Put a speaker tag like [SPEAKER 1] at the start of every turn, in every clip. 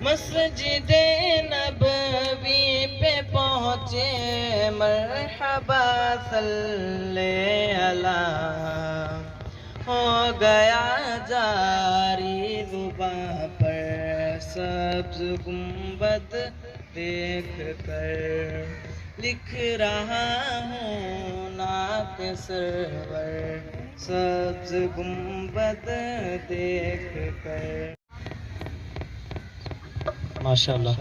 [SPEAKER 1] मस्जिद नबवी पे पहुँचे मरहबा सल्ले अला, हो गया जारी ज़ुबां पर सब्ज़ गुंबद देख कर। लिख रहा हूँ नात सरवर सब्ज़ गुंबद देख कर।
[SPEAKER 2] माशाअल्लाह,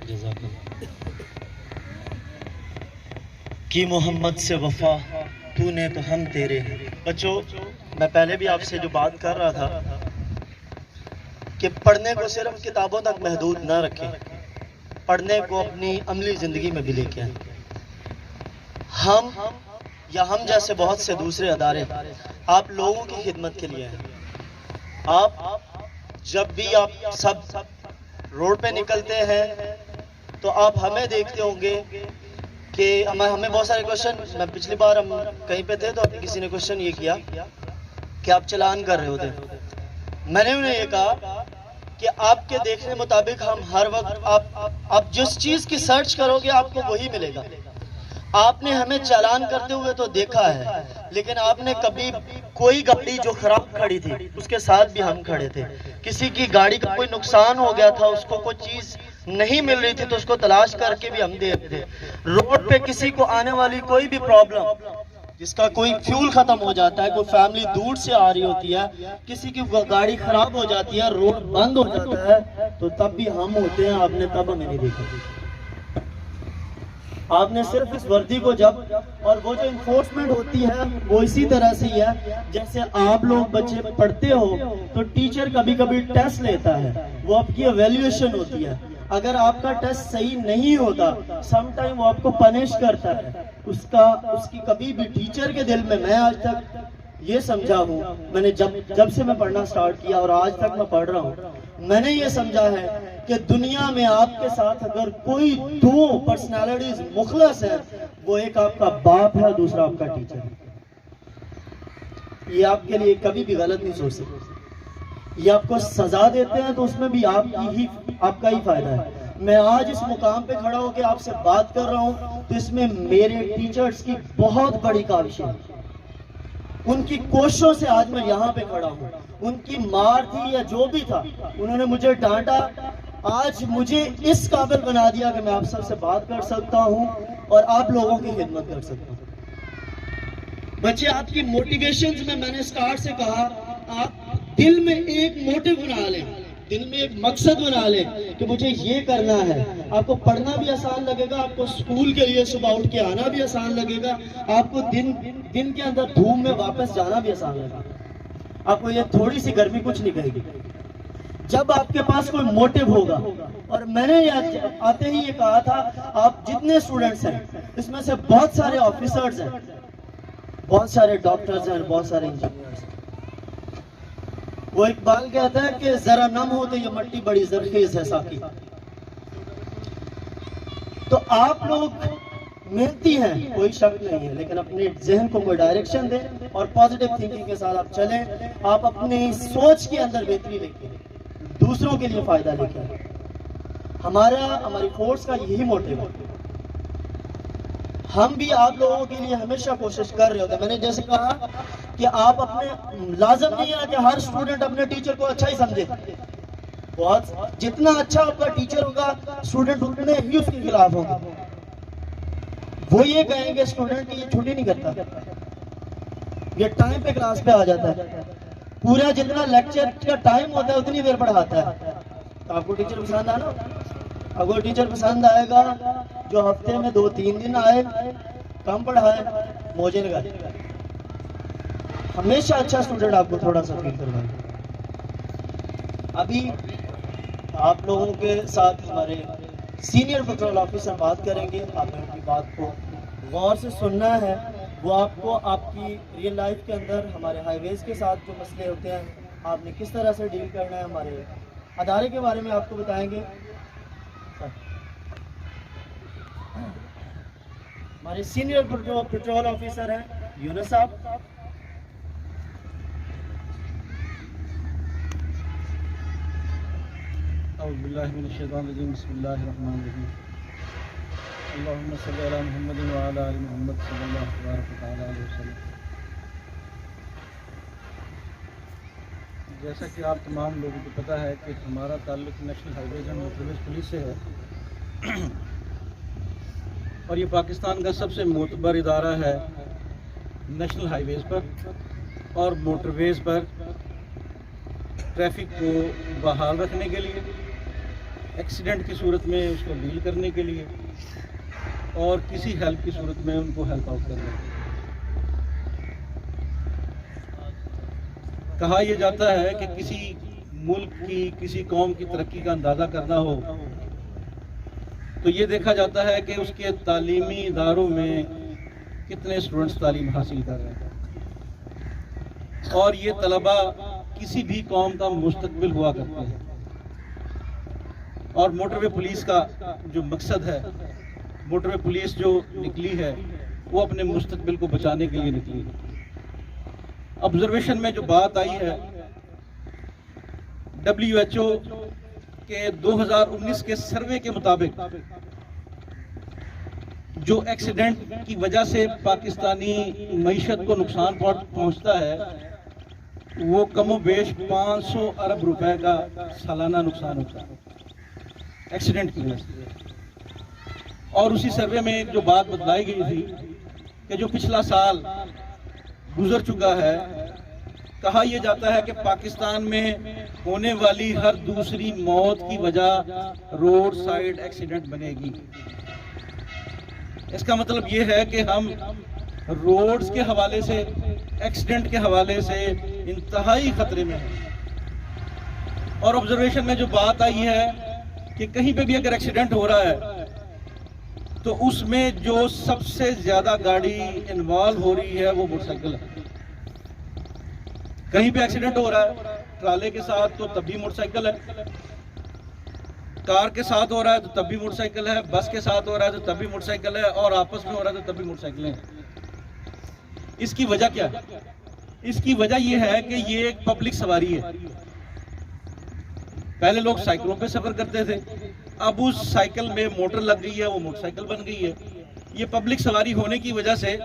[SPEAKER 2] जज़ाकल्लाह। की मोहम्मद से वफा तूने तो हम तेरे। बच्चों, मैं पहले भी आपसे जो बात कर रहा था कि पढ़ने को सिर्फ किताबों तक महदूद न रखें, पढ़ने को अपनी अमली ज़िंदगी में भी लेके आए। हम या हम जैसे बहुत से दूसरे अदारे आप लोगों की खिदमत के लिए हैं। आप जब भी आप सब रोड पे निकलते हैं तो आप हमें देखते होंगे कि हमें बहुत सारे क्वेश्चन, मैं पिछली बार हम कहीं पे थे तो किसी ने क्वेश्चन ये किया कि आप चालान कर रहे होते। मैंने उन्हें ये कहा कि आपके देखने मुताबिक हम हर वक्त आप जिस चीज़ की सर्च करोगे आपको वही मिलेगा। आपने हमें चालान करते हुए तो देखा है, लेकिन आपने कभी कोई गाड़ी जो खराब खड़ी थी उसके साथ भी हम खड़े थे। किसी की गाड़ी का कोई नुकसान हो गया था, उसको कोई चीज नहीं मिल रही थी तो उसको तलाश करके भी हम दे थे। रोड पे किसी को आने वाली कोई भी प्रॉब्लम, जिसका कोई फ्यूल खत्म हो जाता है, कोई फैमिली दूर से आ रही होती है, किसी की गाड़ी खराब हो जाती है, रोड बंद हो जाता है, तो तब भी हम होते हैं। आपने तब हमें नहीं देखा। आपने सिर्फ इस वर्दी को जब, और वो जो इन्फोर्समेंट होती है वो इसी तरह से ही है जैसे आप लोग बच्चे पढ़ते हो तो टीचर कभी कभी टेस्ट लेता है, वो आपकी एवेल्युएशन होती है। अगर आपका टेस्ट सही नहीं होता, सम टाइम वो आपको पनिश करता है। उसकी कभी भी टीचर के दिल में, मैं आज तक ये समझा हूँ, मैंने जब से मैं पढ़ना स्टार्ट किया और आज तक मैं पढ़ रहा हूँ, मैंने ये समझा है कि दुनिया में आपके साथ अगर कोई दो पर्सनालिटीज मुखलस है, वो एक आपका बाप है, दूसरा आपका टीचर है। ये आपके लिए कभी भी गलत नहीं सोच सकते। ये आपको सजा देते हैं तो उसमें भी आपका ही फायदा है। मैं आज इस मुकाम पे खड़ा होकर आपसे बात कर रहा हूँ तो इसमें मेरे टीचर्स की बहुत बड़ी काविश है। उनकी कोशिशों से आज मैं यहाँ पे खड़ा हूँ। उनकी मार थी या जो भी था, उन्होंने मुझे डांटा, आज मुझे इस काबिल बना दिया कि मैं आप सबसे बात कर सकता हूँ और आप लोगों की खिदमत कर सकता हूँ। बच्चे, आपकी मोटिवेशंस में मैंने स्टार्ट से कहा, आप दिल में एक मोटिव बना लें, दिल में एक मकसद बना लें कि मुझे ये करना है। आपको पढ़ना भी आसान लगेगा, आपको स्कूल के लिए सुबह उठ के आना भी आसान लगेगा, आपको दिन के अंदर धूप में वापस जाना भी आसान लगेगा। आपको ये थोड़ी सी गर्मी कुछ नहीं कहेगी जब आपके पास कोई मोटिव होगा। और मैंने आते ही ये कहा था, आप जितने स्टूडेंट्स हैं इसमें से बहुत सारे ऑफिसर्स हैं, बहुत सारे डॉक्टर्स हैं, बहुत सारे इंजीनियर्स हैं। वो इकबाल कहता है कि जरा नम हो तो ये मट्टी बड़ी जरखेज है साकी। तो आप लोग मेहनती हैं, कोई शक नहीं है, लेकिन अपने जहन को कोई डायरेक्शन दें और पॉजिटिव थिंकिंग के साथ आप चलें। आप अपनी सोच के अंदर बेहतरी लेके, दूसरों के लिए फायदा लेके आए। हमारी फोर्स का यही मोटिव है। हम भी आप लोगों के लिए हमेशा कोशिश कर रहे होते हैं। मैंने जैसे कहा कि आप अपने, लाजम नहीं है कि हर स्टूडेंट अपने टीचर को अच्छा ही समझे। बहुत जितना अच्छा आपका टीचर होगा, स्टूडेंट उतने ही उसके खिलाफ होगा। वो ये कहेंगे स्टूडेंट ये छुट्टी नहीं करता, ये टाइम पे क्लास पे आ जाता है, पूरा जितना लेक्चर का टाइम होता है उतनी देर पढ़ाता है। तो आपको टीचर पसंद आना, अगर टीचर पसंद आएगा जो हफ्ते में 2-3 दिन आए, कम पढ़ाए, मौजे लगाए, हमेशा अच्छा स्टूडेंट आपको थोड़ा सा फील करवाएगा। अभी आप लोगों के साथ हमारे सीनियर पेट्रोल ऑफिसर बात करेंगे। आपने उनकी बात को गौर से सुनना है। वो आपको आपकी रियल लाइफ के अंदर हमारे हाईवेज के साथ जो मसले होते हैं, आपने किस तरह से डील करना है, हमारे अदारे के बारे में आपको बताएंगे। हमारे सीनियर पेट्रोल ऑफिसर हैं यूनुस साहब।
[SPEAKER 3] औज़ु बिल्लाहि मिनश शैतानिर रजीम बिस्मिल्लाहिर्रहमानिर रहीम अल्लाहुम्मा सल्लि अला मुहम्मद व अला आलि मुहम्मद सल्लल्लाहु तआला अलैहि वसल्लम। जैसा कि आप तमाम लोगों को पता है कि हमारा ताल्लुक national highways and motorways police से है और ये पाकिस्तान का सबसे मोतबर इदारा है नेशनल हाईवेज पर और मोटरवेज पर ट्रैफिक को बहाल रखने के लिए, एक्सीडेंट की सूरत में उसको डील करने के लिए और किसी हेल्प की सूरत में उनको हेल्प आउट करने के लिए। कहा यह जाता है कि किसी मुल्क की, किसी कौम की तरक्की का अंदाज़ा करना हो तो ये देखा जाता है कि उसके तालीमी इदारों में कितने स्टूडेंट्स तालीम हासिल कर रहे हैं और ये तलबा किसी भी कौम का मुस्तकबिल हुआ करते हैं। और मोटरवे पुलिस का जो मकसद है, मोटरवे पुलिस जो निकली है वो अपने मुस्तकबिल को बचाने के लिए निकली है। ऑब्जर्वेशन में जो बात आई है, WHO के 2019 के सर्वे के मुताबिक जो एक्सीडेंट की वजह से पाकिस्तानी मईशत को नुकसान पहुंचता है वो कमोबेश 500 अरब रुपए का सालाना नुकसान होता है एक्सीडेंट की वजह से। और उसी सर्वे में जो बात बतलाई गई थी कि जो पिछला साल गुजर चुका है, कहा यह जाता है कि पाकिस्तान में होने वाली हर दूसरी मौत की वजह रोड साइड एक्सीडेंट बनेगी। इसका मतलब यह है कि हम रोड्स के हवाले से, एक्सीडेंट के हवाले से इंतहाई खतरे में हैं। और ऑब्जर्वेशन में जो बात आई है कि कहीं पे भी अगर एक्सीडेंट हो रहा है तो उसमें जो सबसे ज्यादा गाड़ी इन्वॉल्व हो रही है वो मोटरसाइकिल है। कहीं पे एक्सीडेंट हो रहा है ट्राले के साथ तो तब भी मोटरसाइकिल है, कार के साथ हो रहा है तो तब भी मोटरसाइकिल है, बस के साथ हो रहा है तो तब भी मोटरसाइकिल है और आपस में हो रहा है तो तब भी मोटरसाइकिल है। इसकी वजह क्या है? इसकी वजह यह है कि ये एक पब्लिक सवारी है। पहले लोग साइकिलों पे सफर करते थे, अब उस साइकिल में मोटर लग गई है, वो मोटरसाइकिल बन गई है। ये पब्लिक सवारी होने की वजह से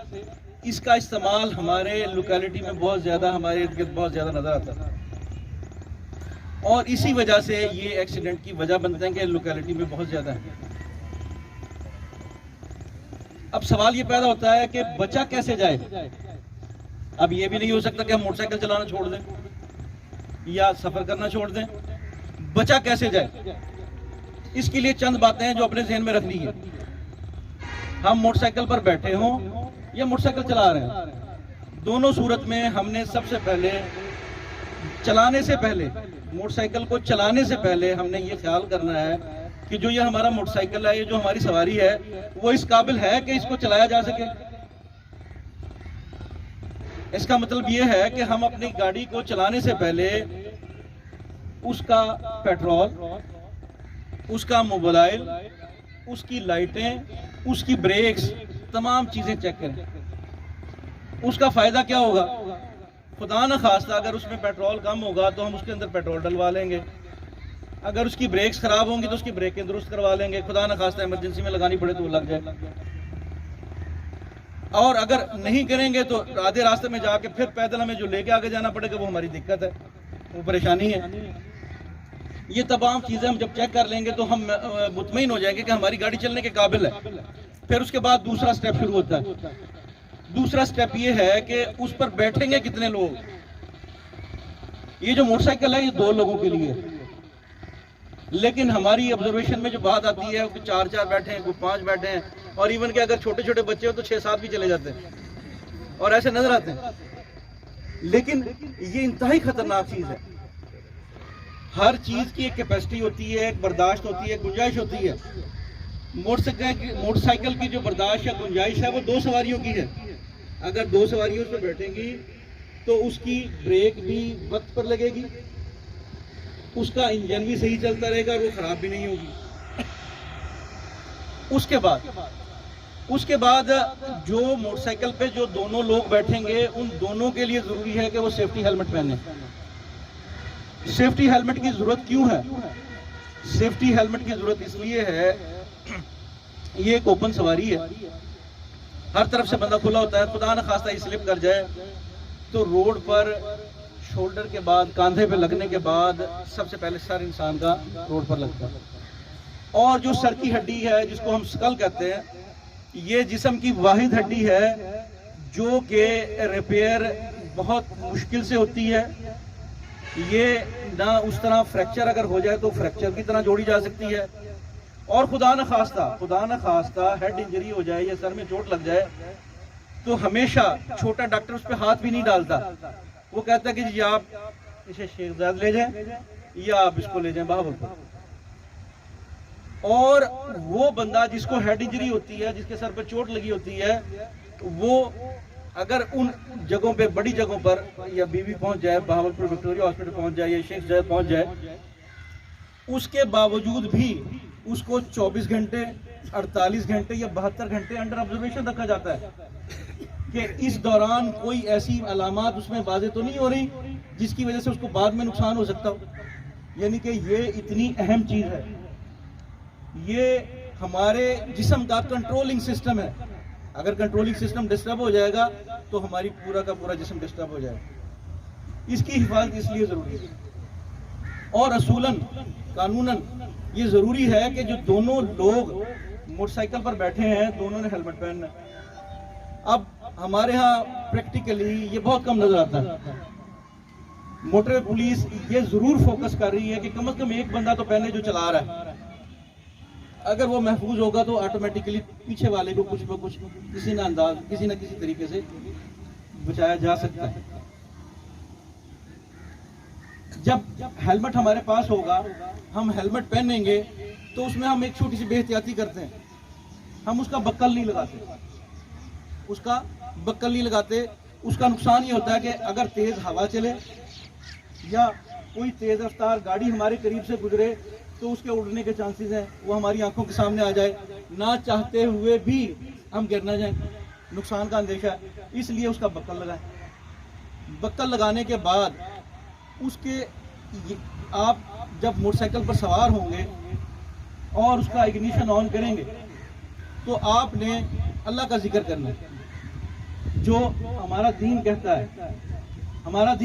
[SPEAKER 3] इसका इस्तेमाल हमारे लोकेलिटी में बहुत ज्यादा, हमारे इर्द गिर्द बहुत ज्यादा नजर आता है और इसी वजह से ये एक्सीडेंट की वजह बनते हैं कि लोकेलिटी में बहुत ज्यादा है। अब सवाल ये पैदा होता है कि बचा कैसे जाए। अब ये भी नहीं हो सकता कि हम मोटरसाइकिल चलाना छोड़ दें या सफर करना छोड़ दें। बचा कैसे जाए, इसके लिए चंद बातें हैं जो अपने ज़हन में रखनी है। हम मोटरसाइकिल पर बैठे हों या मोटरसाइकिल चला रहे हैं, दोनों सूरत में हमने सबसे पहले चलाने से पहले, मोटरसाइकिल को चलाने से पहले हमने ये ख्याल करना है कि जो ये हमारा मोटरसाइकिल है, ये जो हमारी सवारी है, वो इस काबिल है कि इसको चलाया जा सके। इसका मतलब ये है कि हम अपनी गाड़ी को चलाने से पहले उसका पेट्रोल, उसका मोबाइल, उसकी लाइटें, उसकी ब्रेक्स, तमाम चीजें चेक करें। उसका फायदा क्या होगा? खुदा न खास्ता अगर उसमें पेट्रोल कम होगा तो हम उसके अंदर पेट्रोल डलवा लेंगे, अगर उसकी ब्रेक्स खराब होंगी तो उसकी ब्रेकें दुरुस्त करवा लेंगे, खुदा न खास्ता इमरजेंसी में लगानी पड़े तो वो लग जाए। और अगर नहीं करेंगे तो आधे रास्ते में जाके फिर पैदल हमें जो लेके आगे जाना पड़ेगा, वो हमारी दिक्कत है, वो परेशानी है। ये तमाम चीजें हम जब चेक कर लेंगे तो हम मुतमईन हो जाएंगे कि हमारी गाड़ी चलने के काबिल है। फिर उसके बाद दूसरा स्टेप शुरू होता है। दूसरा स्टेप ये है कि उस पर बैठेंगे कितने लोग। ये जो मोटरसाइकिल है ये 2 लोगों के लिए, लेकिन हमारी ऑब्जर्वेशन में जो बात आती है कि 4-4 बैठे हैं, कोई 5 बैठे हैं, और इवन के अगर छोटे छोटे बच्चे हो तो 6-7 भी चले जाते हैं और ऐसे नजर आते हैं। लेकिन ये इंतहाई खतरनाक चीज है। हर चीज की एक कैपेसिटी होती है, एक बर्दाश्त होती है, गुंजाइश होती है। मोटरसाइकिल की जो बर्दाश्त या गुंजाइश है वो 2 सवारियों की है। अगर 2 सवारियों पर बैठेंगी तो उसकी ब्रेक भी वक्त पर लगेगी, उसका इंजन भी सही चलता रहेगा और वो खराब भी नहीं होगी। उसके बाद जो मोटरसाइकिल पे जो दोनों लोग बैठेंगे उन दोनों के लिए जरूरी है कि वो सेफ्टी हेलमेट पहने। सेफ्टी हेलमेट की जरूरत क्यों है? सेफ्टी हेलमेट की जरूरत इसलिए है, ये एक ओपन सवारी है, हर तरफ से बंदा खुला होता है, खुदा न खास्ता ये स्लिप कर जाए तो रोड पर शोल्डर के बाद, कांधे पे लगने के बाद सबसे पहले सर इंसान का रोड पर लगता है। और जो सर की हड्डी है जिसको हम स्कल कहते हैं, ये जिस्म की वाहिद हड्डी है जो कि रिपेयर बहुत मुश्किल से होती है। ये ना उस तरह फ्रैक्चर अगर हो जाए तो फ्रैक्चर की तरह जोड़ी जा सकती है, और खुदा न खास्ता हेड इंजरी हो जाए या सर में चोट लग जाए तो हमेशा छोटा डॉक्टर उस पर हाथ भी नहीं डालता। वो कहता है कि जी आप इसे शेखजाद ले जाएं या आप इसको ले जाएं बहावलपुर। और वो बंदा जिसको हेड इंजरी होती है, जिसके सर पर चोट लगी होती है, वो अगर उन जगहों पे, बड़ी जगहों पर या बीबी पहुंच जाए, बहावलपुर विक्टोरिया हॉस्पिटल पहुंच जाए या शेखजाद पहुंच जाए, उसके बावजूद भी उसको 24 घंटे, 48 घंटे या 72 घंटे अंडर ऑब्जर्वेशन रखा जाता है कि इस दौरान कोई ऐसी अलामात उसमें वाज़े तो नहीं हो रही जिसकी वजह से उसको बाद में नुकसान हो सकता हो। यानी कि ये इतनी अहम चीज है, ये हमारे जिस्म का कंट्रोलिंग सिस्टम है। अगर कंट्रोलिंग सिस्टम डिस्टर्ब हो जाएगा तो हमारी पूरा का पूरा जिस्म डिस्टर्ब हो जाएगा। इसकी हिफाजत इसलिए जरूरी है, और असूलन कानूनन ये जरूरी है कि जो दोनों लोग मोटरसाइकिल पर बैठे हैं दोनों ने हेलमेट पहनना है। अब हमारे यहाँ प्रैक्टिकली ये बहुत कम नजर आता है। मोटर पुलिस ये जरूर फोकस कर रही है कि कम से कम एक बंदा तो पहले जो चला रहा है, अगर वो महफूज होगा तो ऑटोमेटिकली पीछे वाले को कुछ न कुछ किसी न किसी तरीके से बचाया जा सकता है। जब हेलमेट हमारे पास होगा, हम हेलमेट पहनेंगे तो उसमें हम एक छोटी सी बेहतियाती करते हैं, हम उसका बक्कल नहीं लगाते। उसका नुकसान ये होता है कि अगर तेज हवा चले या कोई तेज रफ्तार गाड़ी हमारे करीब से गुजरे तो उसके उड़ने के चांसेस हैं, वो हमारी आंखों के सामने आ जाए, ना चाहते हुए भी हम गिर ना जाएं, नुकसान का अंदेशा है। इसलिए उसका बक्कल लगाएं। बक्कल लगाने के बाद उसके आप जब मोटरसाइकिल पर सवार होंगे और उसका इग्निशन ऑन करेंगे तो आपने अल्लाह का जिक्र करना है, जो हमारा दीन कहता है। हमारा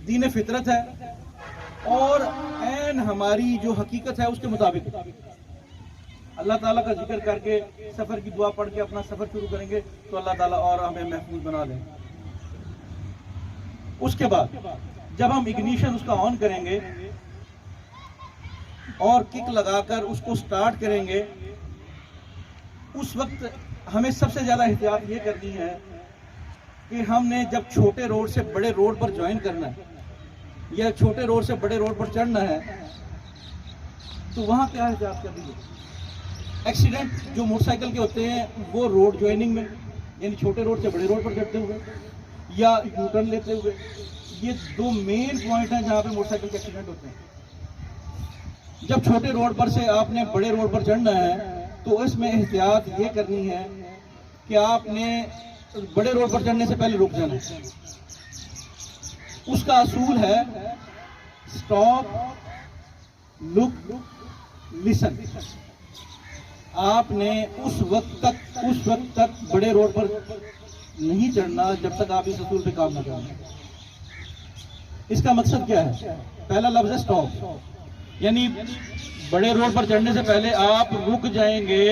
[SPEAKER 3] दीन फितरत है और ऐन हमारी जो हकीकत है उसके मुताबिक अल्लाह ताला का जिक्र करके सफर की दुआ पढ़ के अपना सफर शुरू करेंगे तो अल्लाह ताला और हमें महफूज बना दें। उसके बाद जब हम इग्निशन उसका ऑन करेंगे और किक लगाकर उसको स्टार्ट करेंगे, उस वक्त हमें सबसे ज्यादा एहतियात ये करनी है कि हमने जब छोटे रोड से बड़े रोड पर ज्वाइन करना है या छोटे रोड से बड़े रोड पर चढ़ना है तो वहां क्या एहतियात करनी है। एक्सीडेंट जो मोटरसाइकिल के होते हैं वो रोड ज्वाइनिंग में, यानी छोटे रोड से बड़े रोड पर चढ़ते हुए या यू टर्न लेते हुए, ये दो मेन पॉइंट हैं जहां पे मोटरसाइकिल के एक्सीडेंट होते हैं। जब छोटे रोड पर से आपने बड़े रोड पर चढ़ना है तो इसमें एहतियात ये करनी है कि आपने बड़े रोड पर चढ़ने से पहले रुक जाना है। उसका असूल है स्टॉप, लुक, लिसन। आपने उस वक्त तक बड़े रोड पर नहीं चढ़ना जब तक आप इस असूल पे काम न करें। इसका मकसद क्या है? पहला लफ्ज है स्टॉप, यानी बड़े रोड पर चढ़ने से पहले आप रुक जाएंगे,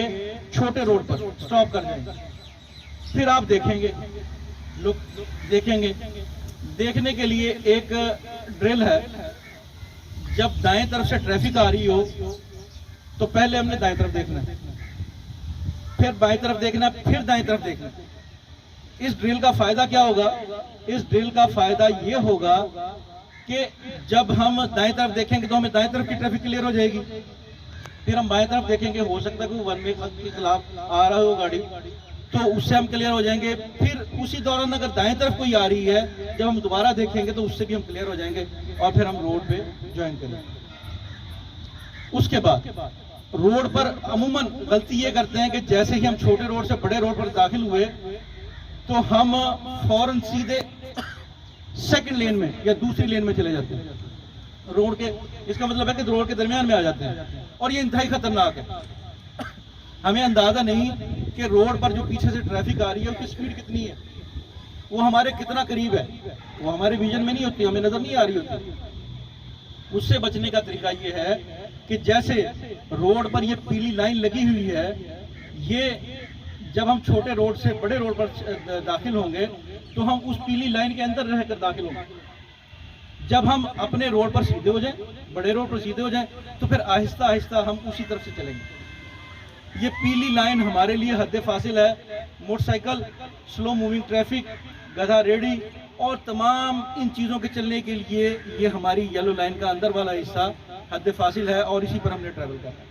[SPEAKER 3] छोटे रोड पर स्टॉप कर जाएंगे, फिर आप देखेंगे, लुक देखेंगे। देखने के लिए एक ड्रिल है, जब दाएं तरफ से ट्रैफिक आ रही हो तो पहले हमने दाएं तरफ देखना है, फिर बाएं तरफ देखना है, फिर दाएं तरफ देखना है। इस ड्रिल का फायदा क्या होगा? इस ड्रिल का फायदा ये होगा कि जब हम दाएं तरफ देखेंगे तो हमें दाएं तरफ की ट्रैफिक क्लियर हो जाएगी, फिर हम बाएं तरफ देखेंगे, हो सकता है कि वन वे के खिलाफ आ रहा हो गाड़ी, तो उससे हम क्लियर हो जाएंगे। फिर उसी दौरान अगर दाएं तरफ कोई आ रही है, जब हम दोबारा देखेंगे तो उससे भी हम क्लियर हो जाएंगे और फिर हम रोड पे ज्वाइन करेंगे। उसके बाद रोड पर अमूमन गलती ये करते हैं कि जैसे ही हम छोटे रोड से बड़े रोड पर दाखिल हुए तो हम फौरन सीधे सेकंड लेन में या दूसरी लेन में चले जाते हैं। रोड के इसका मतलब है कि रोड के दरमियान में आ जाते हैं, और ये इंतहाई खतरनाक है। हमें अंदाजा नहीं कि रोड पर जो पीछे से ट्रैफिक आ रही है उसकी स्पीड कितनी है, वो हमारे कितना करीब है, वो हमारे विजन में नहीं होती, हमें नजर नहीं आ रही होती। उससे बचने का तरीका ये है कि जैसे रोड पर ये पीली लाइन लगी हुई है, ये जब हम छोटे रोड से बड़े रोड पर दाखिल होंगे तो हम उस पीली लाइन के अंदर रहकर दाखिल होंगे। जब हम अपने रोड पर सीधे हो जाएं, बड़े रोड पर सीधे हो जाएं, तो फिर आहिस्ता आहिस्ता हम उसी तरफ से चलेंगे। ये पीली लाइन हमारे लिए हद फासिल है। मोटरसाइकिल, स्लो मूविंग ट्रैफिक, गधा रेडी और तमाम इन चीज़ों के चलने के लिए ये हमारी येलो लाइन का अंदर वाला हिस्सा हद फासिल है, और इसी पर हमने ट्रैवल करना है।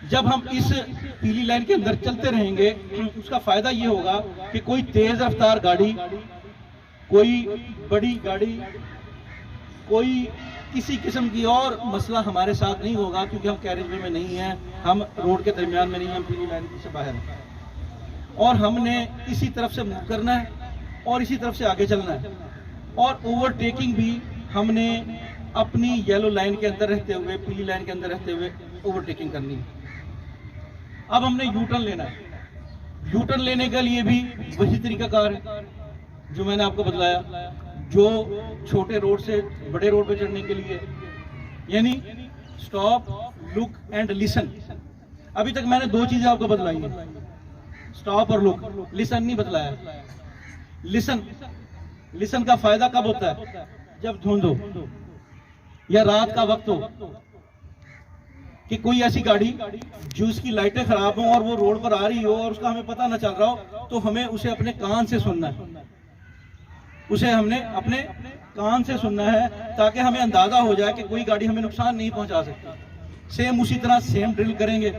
[SPEAKER 3] जब हम इस पीली लाइन के अंदर चलते रहेंगे, उसका फायदा ये होगा कि कोई तेज रफ्तार गाड़ी, कोई बड़ी गाड़ी, कोई किसी किस्म की और मसला हमारे साथ नहीं होगा, क्योंकि हम कैरेज वे में नहीं हैं, हम रोड के दरमियान में नहीं हैं, हम पीली लाइन से बाहर हैं, और हमने इसी तरफ से मूव करना है और इसी तरफ से आगे चलना है। और ओवरटेकिंग भी हमने अपनी येलो लाइन के अंदर रहते हुए, पीली लाइन के अंदर रहते हुए ओवरटेकिंग करनी है। अब हमने यू टर्न लेना है। यू टर्न लेने के लिए भी वही तरीकाकार है जो मैंने आपको बतलाया, जो छोटे रोड से बड़े रोड पे चढ़ने के लिए, यानी स्टॉप, लुक एंड लिसन। अभी तक मैंने दो चीजें आपको बतलाई हैं, स्टॉप और लुक, लिसन नहीं बतलाया। लिसन का फायदा कब होता है? जब धुंध हो या रात का वक्त हो, कि कोई ऐसी गाड़ी जो उसकी लाइटें खराब हो और वो रोड पर आ रही हो और उसका हमें पता न चल रहा हो, तो हमें उसे अपने कान से सुनना है, उसे हमने अपने कान से सुनना है, ताकि हमें अंदाजा हो जाए कि कोई गाड़ी हमें नुकसान नहीं पहुंचा सकती। सेम उसी तरह सेम ड्रिल करेंगे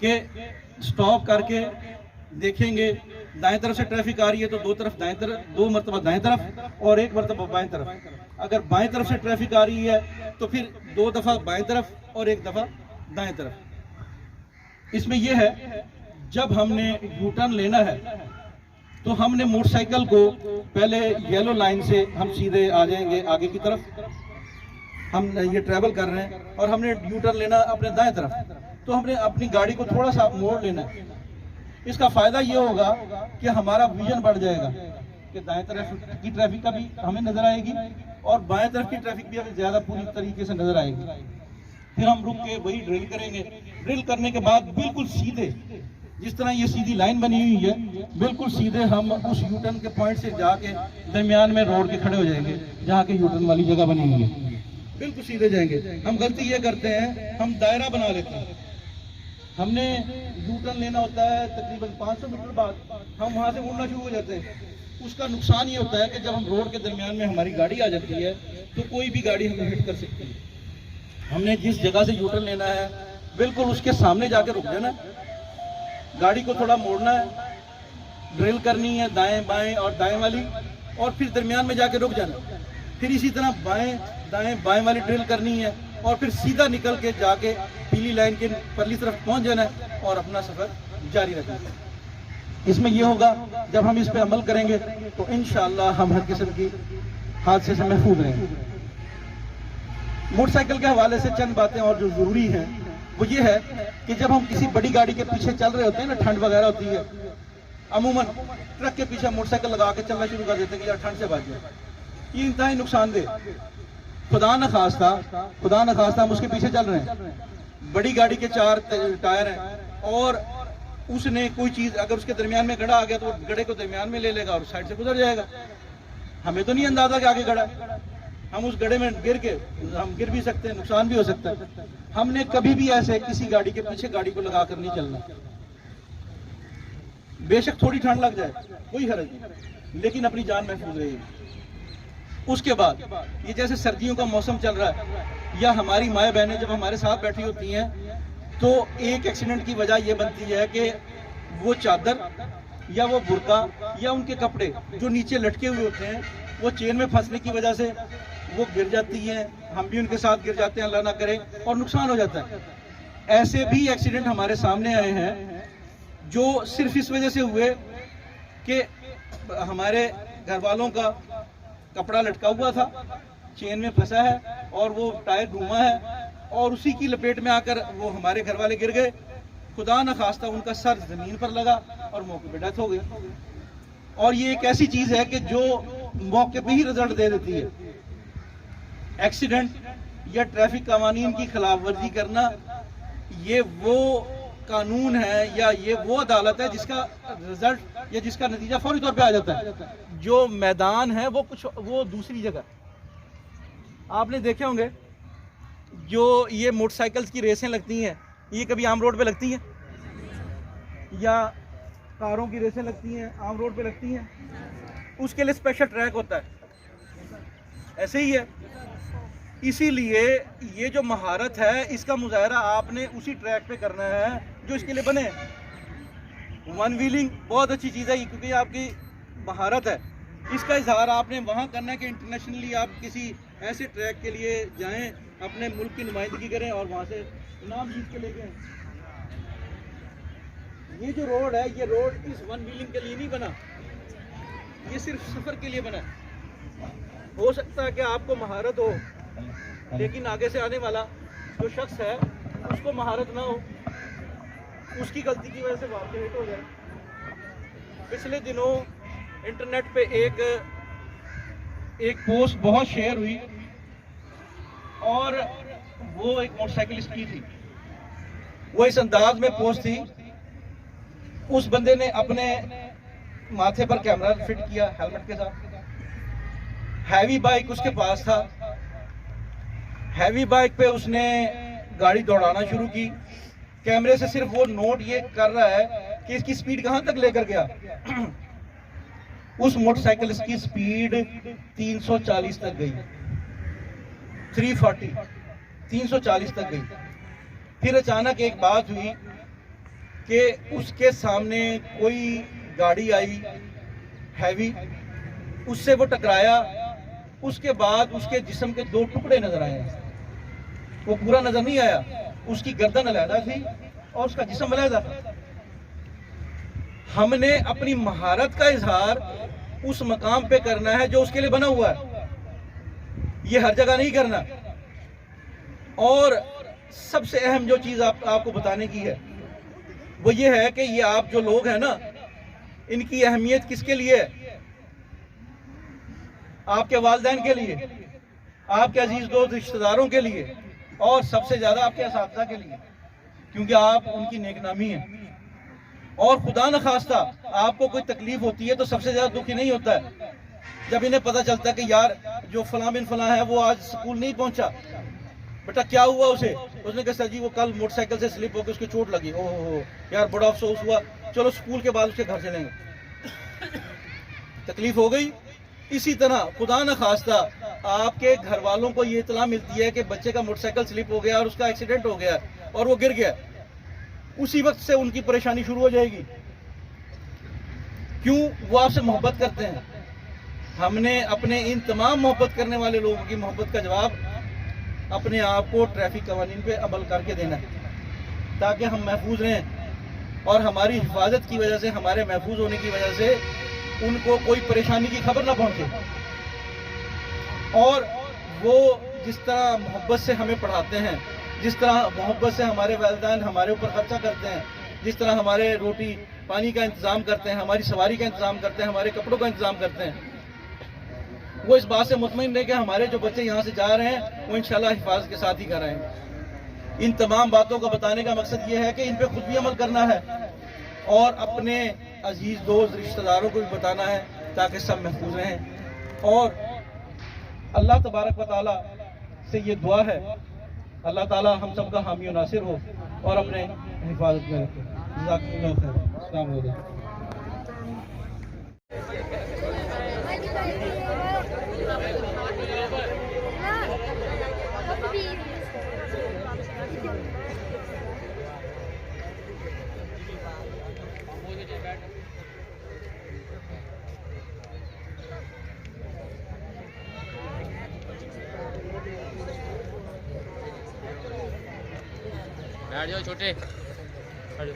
[SPEAKER 3] कि स्टॉप करके देखेंगे दाएं तरफ से ट्रैफिक आ रही है तो दो मरतबा दाएं तरफ और एक मरतबा बाएं तरफ। अगर बाएं तरफ से ट्रैफिक आ रही है तो फिर 2 दफा बाएं तरफ और 1 दफा दाएं तरफ। इसमें यह है, जब हमने यू टर्न लेना है तो हमने मोटरसाइकिल को पहले येलो लाइन से हम सीधे आ जाएंगे आगे की तरफ, हम ये ट्रैवल कर रहे हैं और हमने यू टर्न लेना अपने दाएं तरफ, तो हमने अपनी गाड़ी को थोड़ा सा मोड़ लेना है। इसका फायदा ये होगा कि हमारा विजन बढ़ जाएगा कि दाएं तरफ की ट्रैफिक का भी हमें नजर आएगी और बाएं तरफ की ट्रैफिक भी हमें ज्यादा पूरी तरीके से नजर आएगी। फिर हम रुक के वही ड्रिल करेंगे। ड्रिल करने के बाद बिल्कुल सीधे, जिस तरह ये सीधी लाइन बनी हुई है, बिल्कुल सीधे हम उस यू टर्न के पॉइंट से जाके दरमियान में रोड के खड़े हो जाएंगे, जहाँ के यू टर्न वाली जगह बनी हुई है, बिल्कुल सीधे जाएंगे। हम गलती ये करते हैं, हम दायरा बना लेते हैं। हमने यू टर्न लेना होता है तकरीबन 500 मीटर बाद, हम वहाँ से मुड़ना शुरू हो जाते हैं। उसका नुकसान ये होता है कि जब हम रोड के दरमियान में हमारी गाड़ी आ जाती है तो कोई भी गाड़ी हमें हिट कर सकती है। हमने जिस जगह से यू टर्न लेना है बिल्कुल उसके सामने जाके रुक जाना है, गाड़ी को थोड़ा मोड़ना है, ड्रिल करनी है दाएं बाएं और दाएं वाली, और फिर दरमियान में जाके रुक जाना। फिर इसी तरह बाएं दाएं बाएं वाली ड्रिल करनी है और फिर सीधा निकल के जाके पीली लाइन के परली तरफ पहुंच जाना है और अपना सफर जारी रखना है। इसमें यह होगा, जब हम इस पे अमल करेंगे तो इंशाअल्लाह हम हर किस्म की हादसे से महफूज रहेंगे। मोटरसाइकिल के हवाले से चंद बातें और जो जरूरी हैं वो ये है कि जब हम किसी बड़ी गाड़ी के पीछे चल रहे होते हैं ना, ठंड वगैरह होती है, अमूमन ट्रक के पीछे मोटरसाइकिल लगा के चलना शुरू कर देते हैं कि यार ठंड से बच जाए। ये इंतहाई नुकसानदेह। खुदा न खास्ता हम उसके पीछे चल रहे हैं, बड़ी गाड़ी के 4 टायर हैं और उसने कोई चीज अगर उसके दरमियान में गड़ा आ गया तो गड़े को दरमियान में ले लेगा और साइड से गुजर जाएगा। हमें तो नहीं अंदाजा कि आगे गड़ा है, हम उस गड्ढे में हम गिर भी सकते हैं, नुकसान भी हो सकता है। हमने कभी भी ऐसे किसी गाड़ी के पीछे गाड़ी को लगा कर नहीं चलना। बेशक थोड़ी ठंड लग जाए कोई हर्ज नहीं, लेकिन अपनी जान महफूज रहेगी। उसके बाद ये जैसे सर्दियों का मौसम चल रहा है या हमारी माए बहनें जब हमारे साथ बैठी होती हैं तो एक एक्सीडेंट की वजह यह बनती है कि वो चादर या वो बुर्का या उनके कपड़े जो नीचे लटके हुए होते हैं वो चेन में फंसने की वजह से वो गिर जाती हैं, हम भी उनके साथ गिर जाते हैं, अल्लाह ना करे, और नुकसान हो जाता है। ऐसे भी एक्सीडेंट हमारे सामने आए हैं जो सिर्फ इस वजह से हुए कि हमारे घर वालों का कपड़ा लटका हुआ था चेन में फंसा है और वो टायर घूमा है और उसी की लपेट में आकर वो हमारे घर वाले गिर गए। खुदा न खास्ता उनका सर जमीन पर लगा और मौके पे डेथ हो गई। और ये एक ऐसी चीज है कि जो मौके पे ही रिजल्ट दे देती है। एक्सीडेंट या ट्रैफिक कानून की खिलाफ वर्जी करना, ये वो कानून है या ये वो अदालत है जिसका रिजल्ट या जिसका नतीजा फौरी तौर पे आ जाता है। जो मैदान है वो दूसरी जगह। आपने देखे होंगे जो ये मोटरसाइकिल्स की रेसें लगती हैं, ये कभी आम रोड पे लगती हैं या कारों की रेसें लगती हैं, आम रोड पे लगती हैं, उसके लिए स्पेशल ट्रैक होता है। ऐसे ही है, इसीलिए ये जो महारत है इसका मुजाहरा आपने उसी ट्रैक पे करना है जो इसके लिए बने। वन व्हीलिंग बहुत अच्छी चीज़ है क्योंकि आपकी महारत है। इसका इजहार आपने वहाँ करना है कि इंटरनेशनली आप किसी ऐसे ट्रैक के लिए जाएं, अपने मुल्क की नुमाइंदगी करें और वहाँ से इनाम जीत के लेके आएं। ये जो रोड है, ये रोड इस वन व्हीलिंग के लिए नहीं बना, ये सिर्फ सफ़र के लिए बना है। हो सकता है कि आपको महारत हो लेकिन आगे से आने वाला जो शख्स है उसको महारत ना हो, उसकी गलती की वजह से वहाँ पे हिट हो जाए। पिछले दिनों इंटरनेट पे एक पोस्ट बहुत शेयर हुई और वो एक मोटरसाइकिलिस्ट की थी। वो इस अंदाज में पोस्ट थी, उस बंदे ने अपने माथे पर कैमरा फिट किया हेलमेट के साथ, हैवी बाइक उसके पास था, हैवी बाइक पे उसने गाड़ी दौड़ाना शुरू की। कैमरे से सिर्फ वो नोट ये कर रहा है कि इसकी स्पीड कहां तक लेकर गया। उस मोटरसाइकिल की स्पीड 340 तक गई, 340 340 तक गई। फिर अचानक एक बात हुई कि उसके सामने कोई गाड़ी आई हैवी, उससे वो टकराया। उसके बाद उसके जिस्म के 2 टुकड़े नजर आए। वो पूरा नजर नहीं आया, उसकी गर्दन अलहदा थी और उसका जिस्म अलहदा था। हमने अपनी महारत का इजहार उस मकाम पे करना है जो उसके लिए बना हुआ है, ये हर जगह नहीं करना। और सबसे अहम जो चीज आपको बताने की है वो ये है कि ये आप जो लोग हैं ना, इनकी अहमियत किसके लिए है? आपके वालिदैन के लिए, आपके अजीज दोस्त रिश्तेदारों के लिए और सबसे ज्यादा आपके असातिज़ा के लिए, क्योंकि आप उनकी नेकनामी है। और खुदा न खास्ता आपको कोई तकलीफ होती है तो सबसे ज्यादा दुखी नहीं होता है जब इन्हें पता चलता है कि यार जो फलां बिन फलां है वो आज स्कूल नहीं पहुंचा। बेटा क्या हुआ उसे? उसने कहा सर जी वो कल मोटरसाइकिल से स्लिप होकर उसको चोट लगी। ओहो यार बड़ा अफसोस हुआ, चलो स्कूल के बाद उसके घर चलेंगे। तकलीफ हो गई। इसी तरह खुदा न खास्ता आपके घर वालों को ये इतला मिलती है कि बच्चे का मोटरसाइकिल स्लिप हो गया और उसका एक्सीडेंट हो गया और वो गिर गया, उसी वक्त से उनकी परेशानी शुरू हो जाएगी। क्यों? वो आपसे मोहब्बत करते हैं। हमने अपने इन तमाम मोहब्बत करने वाले लोगों की मोहब्बत का जवाब अपने आप को ट्रैफिक कवानीन पे अमल करके देना है ताकि हम महफूज रहें और हमारी हिफाजत की वजह से, हमारे महफूज होने की वजह से उनको कोई परेशानी की खबर ना पहुंचे। और वो जिस तरह मोहब्बत से हमें पढ़ाते हैं, जिस तरह मोहब्बत से हमारे वालिदैन हमारे ऊपर खर्चा करते हैं, जिस तरह हमारे रोटी पानी का इंतज़ाम करते हैं, हमारी सवारी का इंतज़ाम करते हैं, हमारे कपड़ों का इंतज़ाम करते हैं, वो इस बात से मुतमईन रहे कि हमारे जो बच्चे यहाँ से जा रहे हैं वो इंशाल्लाह हिफाजत के साथ ही कर रहे हैं। इन तमाम बातों को बताने का मकसद ये है कि इन पे खुद भी अमल करना है और अपने अजीज दोस्त रिश्तेदारों को भी बताना है ताकि सब महफूज रहें। और अल्लाह तबारक व तआला से ये दुआ है, अल्लाह ताला हम सब का हामी और नासिर हो और अपने हिफाजत में रखे। जज़ाकुमुल्लाह खैर। अस्सलाम वालेकुम।
[SPEAKER 4] बैठ जाओ छोटे, बैठ जाओ।